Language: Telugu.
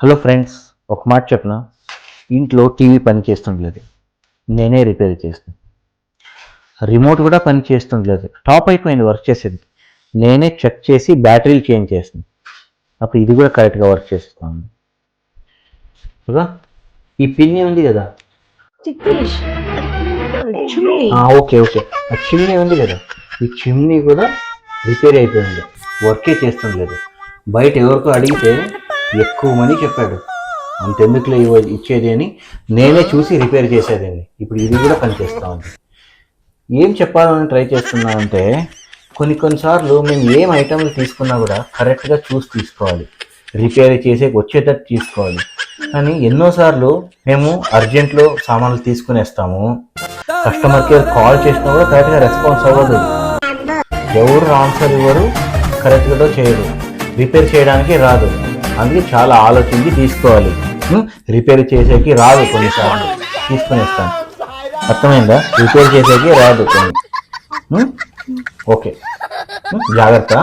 హలో ఫ్రెండ్స్, ఒక మాట చెప్పిన, ఇంట్లో టీవీ పని చేస్తుండలేదు, నేనే రిపేర్ చేస్తాను. రిమోట్ కూడా పని చేస్తుండలేదు, టాప్ అయిపోయింది వర్క్ చేసేది, నేనే చెక్ చేసి బ్యాటరీలు చేంజ్ చేస్తాను. అప్పుడు ఇది కూడా కరెక్ట్గా వర్క్ చేస్తాను కదా. ఈ పిన్ ఉంది కదా, చిత్తేష్ చిమ్నీ ఓకే ఓకే, ఆ చిమ్నీ ఉంది కదా, ఈ చిమ్నీ కూడా రిపేర్ అయిపోయింది, వర్కే చేస్తుండలేదు. బయట ఎవరికో అడిగితే ఎక్కువ మనీ చెప్పాడు, అంతెందుకులే ఇచ్చేది అని నేనే చూసి రిపేర్ చేసేదాన్ని. ఇప్పుడు ఇది కూడా పనిచేస్తా ఉంది. ఏం చెప్పాలని ట్రై చేస్తున్నా అంటే, కొన్నిసార్లు మేము ఏం ఐటమ్లు తీసుకున్నా కూడా కరెక్ట్గా చూసి తీసుకోవాలి, రిపేర్ చేసే వచ్చేటట్టు తీసుకోవాలి. కానీ ఎన్నోసార్లు మేము అర్జెంట్లో సామాన్లు తీసుకునేస్తాము, కస్టమర్ కేర్ కాల్ చేసినా కూడా కరెక్ట్గా రెస్పాన్స్ అవ్వదు, ఎవరు ఆన్సర్ ఇవ్వరు, కరెక్ట్గా చేయరు, రిపేర్ చేయడానికి రాదు. అందుకే చాలా ఆలోచించి తీసుకోవాలి. రిపేర్ చేసేకి రాదు, కొన్నిసార్లు తీసుకునేస్తాను. అర్థమైందా? రిపేర్ చేసేకి రాదు కొన్ని. ఓకే, జాగ్రత్త.